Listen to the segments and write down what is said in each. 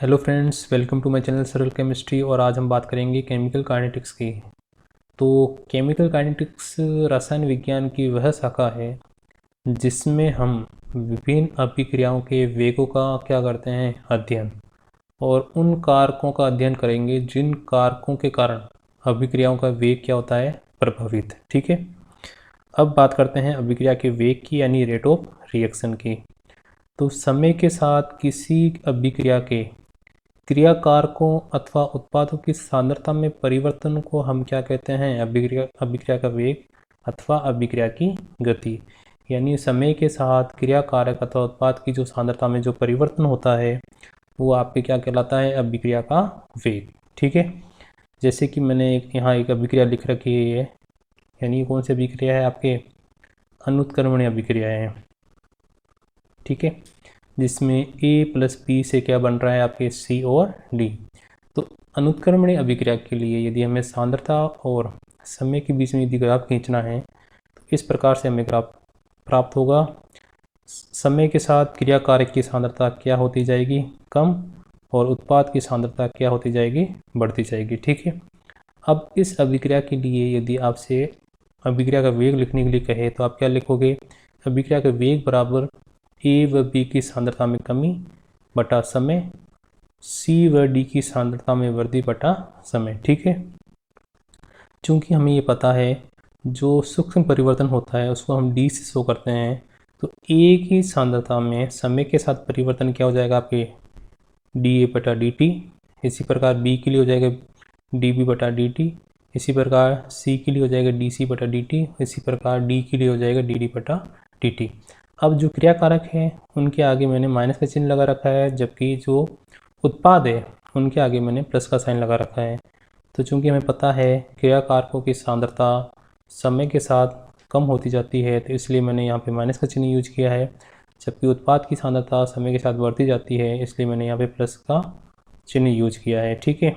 Hello friends, welcome to my channel Saral chemistry. और आज हम बात करेंगे केमिकल काइनेटिक्स की। तो केमिकल काइनेटिक्स रसायन विज्ञान की वह शाखा है जिसमें हम विभिन्न अभिक्रियाओं के वेगों का क्या करते हैं, अध्ययन, और उन कारकों का अध्ययन करेंगे जिन कारकों के कारण अभिक्रियाओं का वेग क्या होता है, प्रभावित। ठीक है, अब बात करते हैं अभिक्रिया के वेग की, यानी रेट ऑफ रिएक्शन की। तो समय के साथ किसी अभिक्रिया के क्रियाकारकों अथवा उत्पादों की सांद्रता में परिवर्तन को हम क्या कहते हैं, अभिक्रिया का वेग अथवा अभिक्रिया की गति। यानी समय के साथ क्रियाकारक अथवा उत्पाद की जो सांद्रता में जो परिवर्तन होता है वो आपके क्या कहलाता है, अभिक्रिया का वेग। ठीक है, जैसे कि मैंने यहाँ एक अभिक्रिया लिख रखी है, यानी ये कौन सी अभिक्रिया है, आपके अनुत्क्रमणीय अभिक्रिया है। ठीक है, जिसमें A प्लस B से क्या बन रहा है, आपके C और D। तो अनुत्क्रमणीय अभिक्रिया के लिए यदि हमें सांद्रता और समय के बीच में यदि ग्राफ खींचना है तो इस प्रकार से हमें ग्राफ प्राप्त होगा। समय के साथ क्रियाकारक की सांद्रता क्या होती जाएगी, कम, और उत्पाद की सांद्रता क्या होती जाएगी, बढ़ती जाएगी। ठीक है, अब इस अभिक्रिया के लिए यदि आपसे अभिक्रिया का वेग लिखने के लिए कहे तो आप क्या लिखोगे, अभिक्रिया का वेग बराबर A व B की सांद्रता में कमी बटा समय, C व D की सांद्रता में वृद्धि बटा समय। ठीक है, चूंकि हमें ये पता है जो सूक्ष्म परिवर्तन होता है उसको हम D से शो करते हैं, तो A की सांद्रता में समय के साथ परिवर्तन क्या हो जाएगा, आपके dA बटा dt। इसी प्रकार B के लिए हो जाएगा dB बटा dt। इसी प्रकार C के लिए हो जाएगा dC बटा dt। इसी प्रकार D के लिए हो जाएगा dd बटा dt। अब जो क्रियाकारक हैं उनके आगे मैंने माइनस का चिन्ह लगा रखा है, जबकि जो उत्पाद है उनके आगे मैंने प्लस का साइन लगा रखा है। तो चूंकि हमें पता है क्रियाकारकों की सांद्रता समय के साथ कम होती जाती है, तो इसलिए मैंने यहाँ पे माइनस का चिन्ह यूज किया है, जबकि उत्पाद की सांद्रता समय के साथ बढ़ती जाती है, इसलिए मैंने यहाँ पे प्लस का चिन्ह यूज किया है। ठीक है,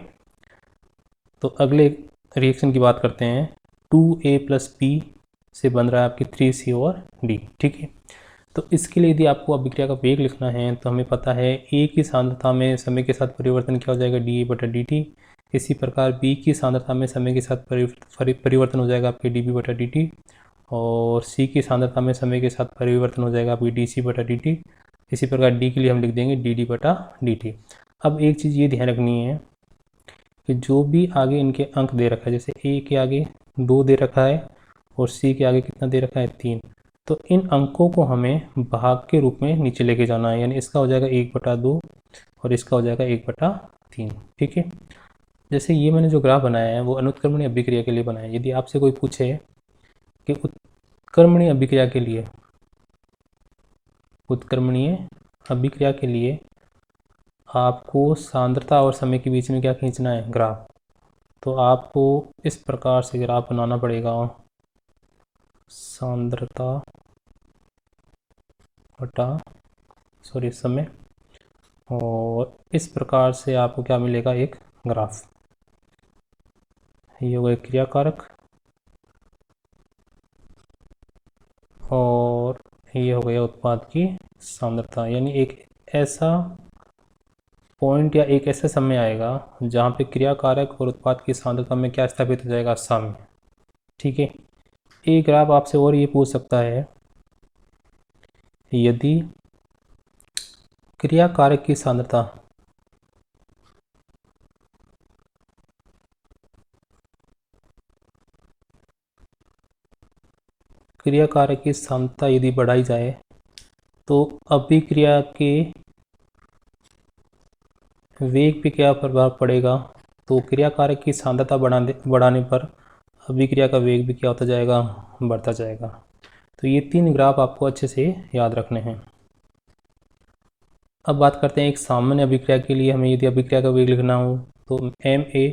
तो अगले रिएक्शन की बात करते हैं। 2A प्लस B से बन रहा है आपकी 3C और D। ठीक है, तो इसके लिए यदि आपको अभिक्रिया का वेग लिखना है तो हमें पता है A की सांद्रता में समय के साथ परिवर्तन क्या हो जाएगा, dA बटा dt। इसी प्रकार B की सांद्रता में समय के साथ परिवर्तन हो जाएगा आपकी dB बटा dt, और C की सांद्रता में समय के साथ परिवर्तन हो जाएगा आपकी dC बटा dt। इसी प्रकार D के लिए हम लिख देंगे dd बटा dt। अब एक चीज़ ये ध्यान रखनी है कि जो भी आगे इनके अंक दे रखा है, जैसे A के आगे 2 दे रखा है और C के आगे कितना दे रखा है, 3, तो इन अंकों को हमें भाग के रूप में नीचे लेके जाना है। यानी इसका हो जाएगा 1/2 और इसका हो जाएगा 1/3। ठीक है, जैसे ये मैंने जो ग्राफ बनाया है वो अनुत्क्रमणीय अभिक्रिया के लिए बनाया है। यदि आपसे कोई पूछे कि उत्क्रमणीय अभिक्रिया के लिए आपको सांद्रता और समय के बीच में क्या खींचना है, ग्राफ, तो आपको इस प्रकार से ग्राफ बनाना पड़ेगा, सांद्रता बटा समय, और इस प्रकार से आपको क्या मिलेगा, एक ग्राफ। ये हो गया क्रियाकारक और ये हो गया उत्पाद की सांद्रता। यानी एक ऐसा पॉइंट या एक ऐसा समय आएगा जहाँ पे क्रियाकारक और उत्पाद की सांद्रता में क्या स्थापित हो जाएगा, साम्य। ठीक है, एक ग्राफ आपसे और ये पूछ सकता है, यदि क्रियाकारक की सांद्रता यदि बढ़ाई जाए तो अभिक्रिया के वेग पे क्या प्रभाव पड़ेगा। तो क्रियाकारक की सांद्रता बढ़ाने पर अभिक्रिया का वेग भी क्या होता जाएगा, बढ़ता जाएगा। तो ये 3 ग्राफ आपको अच्छे से याद रखने हैं। अब बात करते हैं एक सामान्य अभिक्रिया के लिए। हमें यदि अभिक्रिया का वेग लिखना हो तो Ma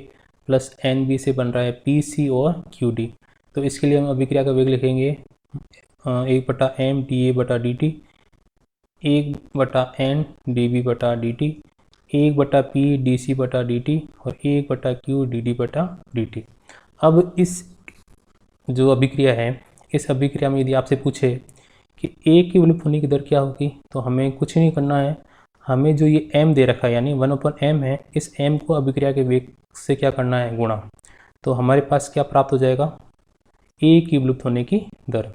प्लस NB से बन रहा है PC और QD। तो इसके लिए हम अभिक्रिया का वेग लिखेंगे 1/m dA बटा dt, 1/n dB बटा dt, 1/p dC बटा dt और 1/q dd बटा dt। अब इस जो अभिक्रिया है, इस अभिक्रिया में यदि आपसे पूछे कि A की विलुप्त होने की दर क्या होगी, तो हमें कुछ नहीं करना है, हमें जो ये m दे रखा है यानी 1/m है, इस m को अभिक्रिया के वेग से क्या करना है, गुणा। तो हमारे पास क्या प्राप्त हो जाएगा, a की विलुप्त होने की दर।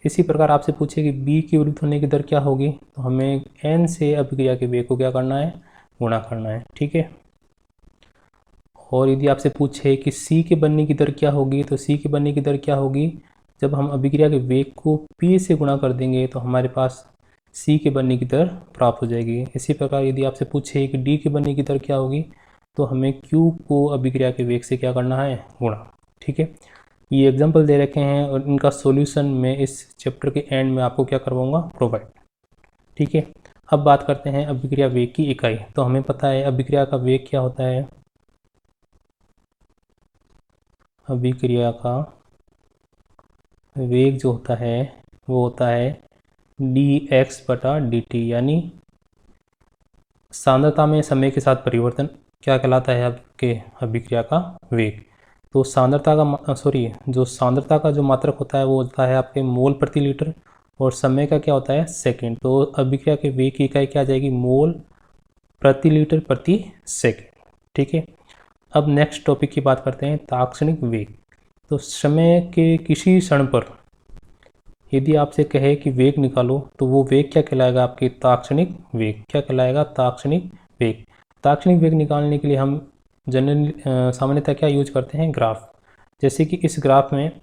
इसी प्रकार आपसे पूछे कि b की विलुप्त होने की दर क्या होगी, तो हमें n से अभिक्रिया के वेग को क्या करना है, गुणा करना है। ठीक है। और यदि आपसे पूछे कि c के बनने की दर क्या होगी, तो c के बनने की दर क्या होगी, जब हम अभिक्रिया के वेग को p से गुणा कर देंगे तो हमारे पास c के बनने की दर प्राप्त हो जाएगी। इसी प्रकार यदि आपसे पूछे कि d के बनने की दर क्या होगी, तो हमें q को अभिक्रिया के वेग से क्या करना है, गुणा। ठीक है। ये एग्जाम्पल दे रखे हैं और इनका सॉल्यूशन मैं इस चैप्टर के एंड में आपको क्या करवाऊंगा, प्रोवाइड। ठीक है। अब बात करते हैं अभिक्रिया वेग की इकाई। तो हमें पता है अभिक्रिया का वेग क्या होता है, अभिक्रिया का वेग जो होता है वो होता है dx/dt, यानी सांद्रता में समय के साथ परिवर्तन क्या कहलाता है, आपके अभिक्रिया का वेग। तो सांद्रता का जो सांद्रता का जो मात्रक होता है वो होता है आपके मोल प्रति लीटर, और समय का क्या होता है, सेकंड। तो अभिक्रिया के वेग की इकाई क्या आ जाएगी, मोल प्रति लीटर प्रति सेकंड। ठीक है। अब नेक्स्ट टॉपिक की बात करते हैं, तात्क्षणिक वेग। तो समय के किसी क्षण पर यदि आपसे कहे कि वेग निकालो, तो वो वेग क्या कहलाएगा, आपके तात्क्षणिक वेग। क्या कहलाएगा, तात्क्षणिक वेग। तात्क्षणिक वेग निकालने के लिए हम सामान्यतः क्या यूज करते हैं, ग्राफ। जैसे कि इस ग्राफ में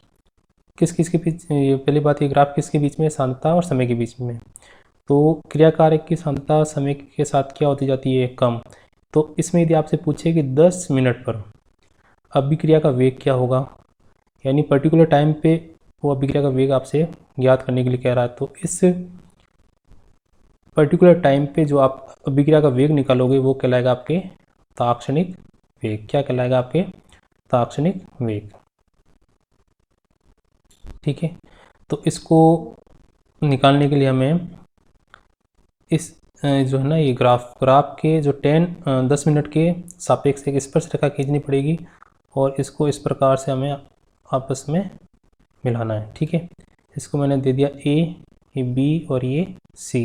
किस किस के बीच, पहली बात ये ग्राफ किसके बीच में, सांद्रता और समय के बीच में। तो क्रिया कारक की सांद्रता समय के साथ क्या होती जाती है, कम। तो इसमें यदि आपसे पूछे कि 10 मिनट पर अभिक्रिया का वेग क्या होगा, यानी पर्टिकुलर टाइम पे वो अभिक्रिया का वेग आपसे ज्ञात करने के लिए कह रहा है, तो इस पर्टिकुलर टाइम पे जो आप अभिक्रिया का वेग निकालोगे वो कहलाएगा आपके तात्क्षणिक वेग। क्या कहलाएगा, आपके तात्क्षणिक वेग। ठीक है। तो इसको निकालने के लिए हमें इस जो है ना, ये ग्राफ के जो 10 मिनट के सापेक्ष एक स्पर्शरेखा खींचनी पड़ेगी, और इसको इस प्रकार से हमें आपस में मिलाना है। ठीक है। इसको मैंने दे दिया ए, ये बी और ये सी।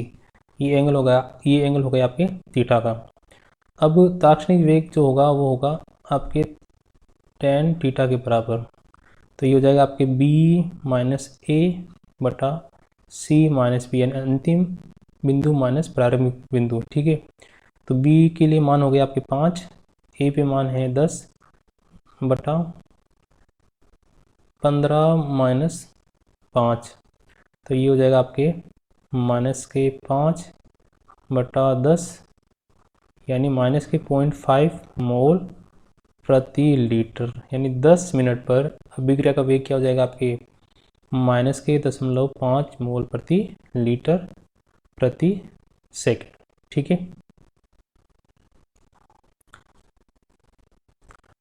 ये एंगल हो गया, ये एंगल हो गया आपके थीटा का। अब तात्क्षणिक वेग जो होगा वो होगा आपके tan थीटा के बराबर। तो ये हो जाएगा आपके b माइनस ए बटा सी माइनस बी, यानी अंतिम बिंदु माइनस प्रारंभिक बिंदु। ठीक है। तो b के लिए मान हो गया आपके 5, a पे मान है 10 बटा 15 माइनस 5। तो ये हो जाएगा आपके माइनस के 5 बटा 10, यानी माइनस के 0.5 मोल प्रति लीटर, यानी 10 मिनट पर अभिक्रिया का वेग क्या हो जाएगा, आपके माइनस के 0.5 मोल प्रति लीटर प्रति सेकंड। ठीक है।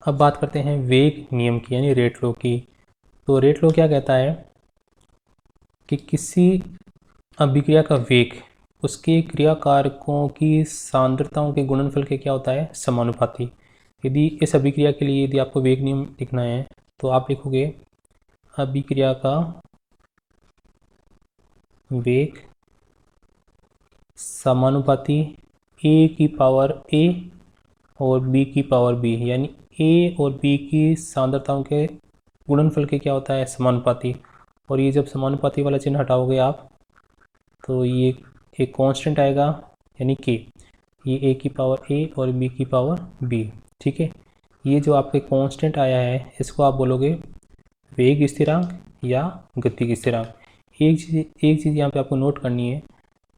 अब बात करते हैं वेग नियम की, यानी रेट लॉ की। तो रेट लॉ क्या कहता है कि किसी अभिक्रिया का वेग उसके क्रिया कारकों की सांद्रताओं के गुणनफल के क्या होता है, समानुपाती। यदि इस अभिक्रिया के लिए यदि आपको वेग नियम लिखना है तो आप लिखोगे अभिक्रिया का वेग समानुपाती a की पावर a और b की पावर b, यानी a और b की सांद्रताओं के गुणनफल के क्या होता है, समानुपाती। और ये जब समानुपाती वाला चिन्ह हटाओगे आप, तो ये एक कांस्टेंट आएगा, यानी k। ये a की पावर a और b की पावर b। ठीक है। ये जो आपके कांस्टेंट आया है इसको आप बोलोगे वेग स्थिरांक या गति स्थिरांक। एक चीज़ यहाँ पे आपको नोट करनी है,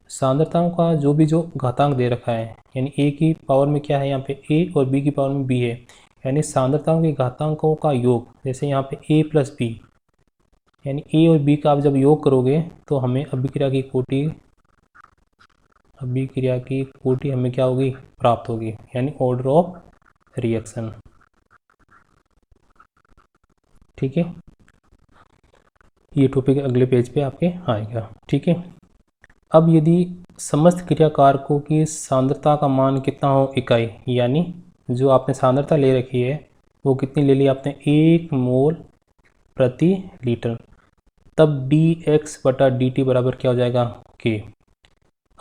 सांद्रताओं का जो घातांक दे रखा है, यानी a की पावर में क्या है, यहाँ पे a और b की पावर में b है, यानी सांद्रताओं के घातांकों का योग। जैसे यहाँ पे a प्लस बी, यानी a और b का आप जब योग करोगे तो हमें अभिक्रिया की कोटि हमें क्या होगी, प्राप्त होगी, यानी ऑर्डर ऑफ रिएक्शन। ठीक है। ये टॉपिक अगले पेज पे आपके आएगा। ठीक है। अब यदि समस्त क्रिया कारकों की सांद्रता का मान कितना हो, इकाई, यानी जो आपने सांद्रता ले रखी है वो कितनी ले ली आपने, 1 मोल प्रति लीटर, तब dx/dt बराबर क्या हो जाएगा, k।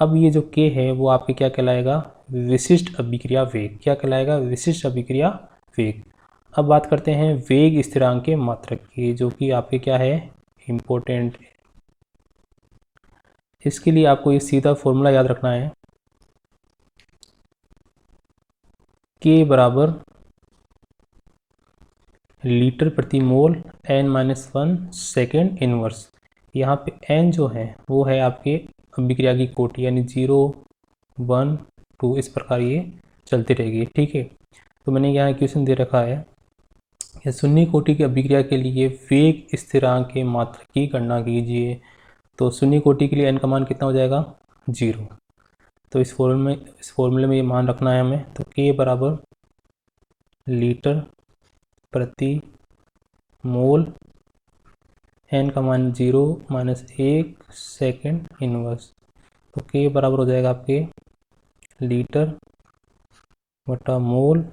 अब ये जो k है वो आपके क्या कहलाएगा, विशिष्ट अभिक्रिया वेग। क्या कहलाएगा, विशिष्ट अभिक्रिया वेग। अब बात करते हैं वेग स्थिरांक के मात्रक की, जो कि आपके क्या है, इम्पोर्टेंट। इसके लिए आपको ये सीधा फॉर्मूला याद रखना है, k बराबर लीटर प्रति मोल n-1 सेकेंड इनवर्स। यहाँ पे n जो है वो है आपके अभिक्रिया की कोटि, यानी 0, 1, 2 इस प्रकार ये चलती रहेगी। ठीक है, तो मैंने यहाँ इक्वेशन दे रखा है कि शून्य कोटि की अभिक्रिया के लिए वेग स्थिरांक के मात्रक की गणना कीजिए। तो शून्य कोटि के लिए n का मान कितना हो जाएगा, 0। तो इस फॉर्मूले में ये मान रखना है हमें। तो k बराबर लीटर प्रति मोल, n का मान 0 - 1 सेकेंड इनवर्स। तो k बराबर हो जाएगा आपके लीटर बटा मोल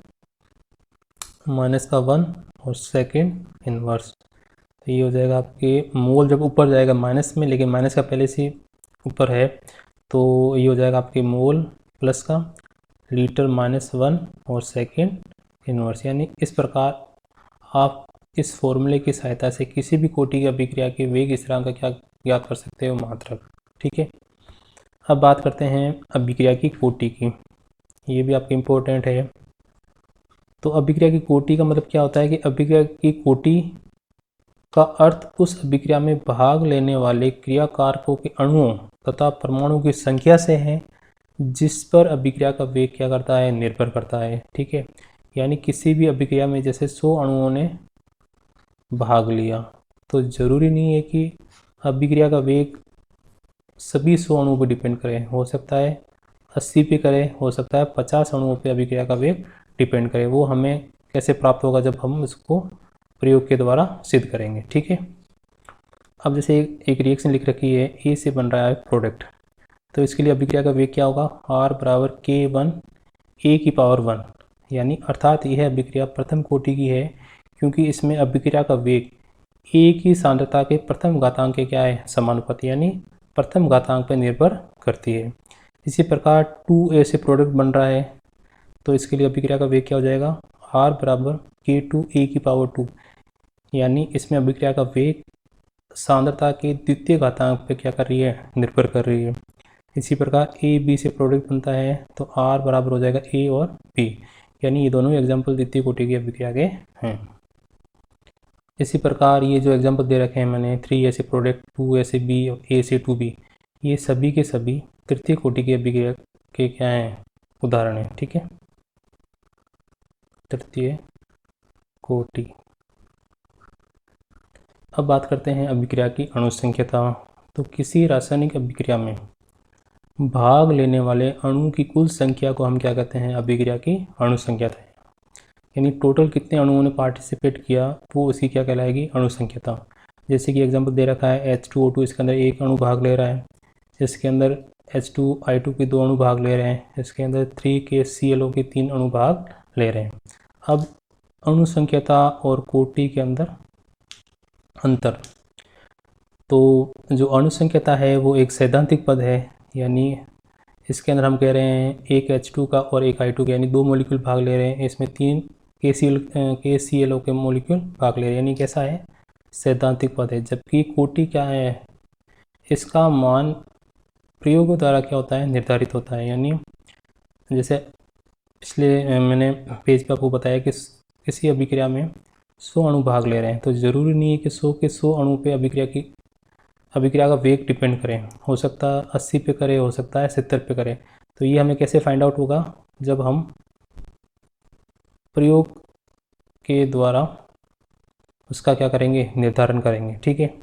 माइनस का 1 और सेकेंड इनवर्स। तो ये हो जाएगा आपके, मोल जब ऊपर जाएगा माइनस में, लेकिन माइनस का पहले से ऊपर है, तो ये हो जाएगा आपके मोल प्लस का लीटर -1 और सेकेंड इनवर्स। यानी इस प्रकार आप इस फॉर्मूले की सहायता से किसी भी कोटि की अभिक्रिया के वेग स्थिरांक का क्या ज्ञात कर सकते हो, मात्रक। ठीक है, अब बात करते हैं अभिक्रिया की कोटि की, ये भी आपके इम्पोर्टेंट है। तो अभिक्रिया की कोटि का मतलब क्या होता है कि अभिक्रिया की कोटि का अर्थ उस अभिक्रिया में भाग लेने वाले क्रियाकारकों के अणुओं तथा परमाणुओं की संख्या से है, जिस पर अभिक्रिया का वेग क्या करता है, निर्भर करता है। ठीक है, यानी किसी भी अभिक्रिया में जैसे 100 अणुओं ने भाग लिया, तो ज़रूरी नहीं है कि अभिक्रिया का वेग सभी 100 अणुओं पर डिपेंड करे। हो सकता है 80 पे करे, हो सकता है 50 अणुओं पे अभिक्रिया का वेग डिपेंड करे। वो हमें कैसे प्राप्त होगा, जब हम इसको प्रयोग के द्वारा सिद्ध करेंगे। ठीक है, अब जैसे एक रिएक्शन लिख रखी है, ए से बन रहा है प्रोडक्ट, तो इसके लिए अभिक्रिया का वेग क्या होगा, R बराबर K1 A⁻1, यानी अर्थात यह अभिक्रिया प्रथम कोटि की है, क्योंकि इसमें अभिक्रिया का वेग A की सांद्रता के प्रथम घातांक के क्या है, समानुपाती, यानी प्रथम घातांक पर निर्भर करती है। इसी प्रकार 2A से प्रोडक्ट बन रहा है, तो इसके लिए अभिक्रिया का वेग क्या हो जाएगा, R बराबर K2 A⁻2, यानी इसमें अभिक्रिया का वेग सांद्रता के द्वितीय घातांक पे क्या कर रही है, निर्भर कर रही है। इसी प्रकार ए बी से प्रोडक्ट बनता है, तो आर बराबर हो जाएगा ए और बी, यानी ये दोनों एग्जाम्पल द्वितीय कोटि की अभिक्रिया के हैं। इसी प्रकार ये जो एग्जाम्पल दे रखे हैं मैंने, 3A से प्रोडक्ट, 2A से बी और ए से 2B, ये सभी के सभी तृतीय कोटि की अभिक्रिया के क्या हैं, उदाहरण हैं। ठीक है, तृतीय कोटि। अब बात करते हैं अभिक्रिया की अणुसंख्यता। तो किसी रासायनिक अभिक्रिया में भाग लेने वाले अणु की कुल संख्या को हम क्या कहते हैं, अभिक्रिया की अणुसंख्यता, यानी टोटल कितने अणुओं ने पार्टिसिपेट किया, वो उसकी क्या कहलाएगी, अणुसंख्यता। जैसे कि एग्जांपल दे रखा है H2O2, इसके अंदर एक अणु भाग ले रहा है, इसके अंदर H2I2 के 2 अणु भाग ले रहे हैं, इसके अंदर 3KClO के 3 अणु भाग ले रहे हैं। अब अणुसंख्यता और कोटि के अंदर अंतर, तो जो अणुसंख्यता है वो एक सैद्धांतिक पद है, यानी इसके अंदर हम कह रहे हैं एक H2 का और एक I2 का, यानी 2 मॉलिक्यूल भाग ले रहे हैं, इसमें 3 KClO के मॉलिक्यूल भाग ले रहे हैं, यानी कैसा है, सैद्धांतिक पद है। जबकि कोटि क्या है, इसका मान प्रयोग द्वारा क्या होता है, निर्धारित होता है। यानी जैसे पिछले मैंने पेज पर आपको बताया कि किसी अभिक्रिया में 100 अणु भाग ले रहे हैं, तो ज़रूरी नहीं है कि 100 के 100 अणु पे अभिक्रिया का वेग डिपेंड करें। हो सकता है 80 पे करे, हो सकता है 70 पे करे। तो ये हमें कैसे फाइंड आउट होगा, जब हम प्रयोग के द्वारा उसका क्या करेंगे, निर्धारण करेंगे। ठीक है,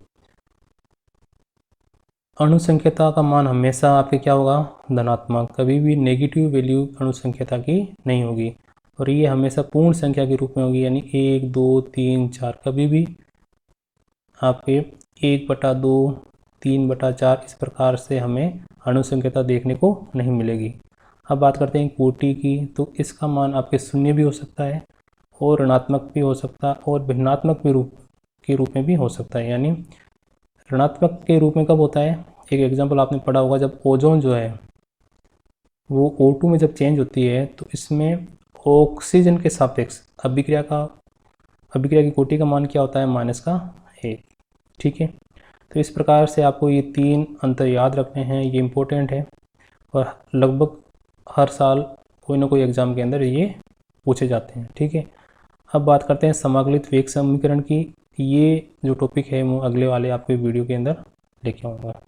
अणुसंख्यता का मान हमेशा आपके क्या होगा, धनात्मक, कभी भी नेगेटिव वैल्यू अणुसंख्यता की नहीं होगी, और ये हमेशा पूर्ण संख्या के रूप में होगी, यानी 1, 2, 3, 4, कभी भी आपके 1/2, 3/4 इस प्रकार से हमें अणुसंख्यता देखने को नहीं मिलेगी। अब बात करते हैं कोटि की, तो इसका मान आपके शून्य भी हो सकता है और ऋणात्मक भी हो सकता है और भिन्नात्मक के रूप में भी हो सकता है। यानी ऋणात्मक के रूप में कब होता है, एक एग्जाम्पल आपने पढ़ा होगा, जब ओजोन जो है वो O2 में जब चेंज होती है तो इसमें ऑक्सीजन के सापेक्ष अभिक्रिया की कोटि का मान क्या होता है, -1। ठीक है, तो इस प्रकार से आपको ये 3 अंतर याद रखने हैं, ये इम्पोर्टेंट है और लगभग हर साल कोई ना कोई एग्ज़ाम के अंदर ये पूछे जाते हैं। ठीक है, अब बात करते हैं समाकलित वेग समीकरण की। ये जो टॉपिक है वो अगले वाले आपके वीडियो के अंदर लेके आऊँगा।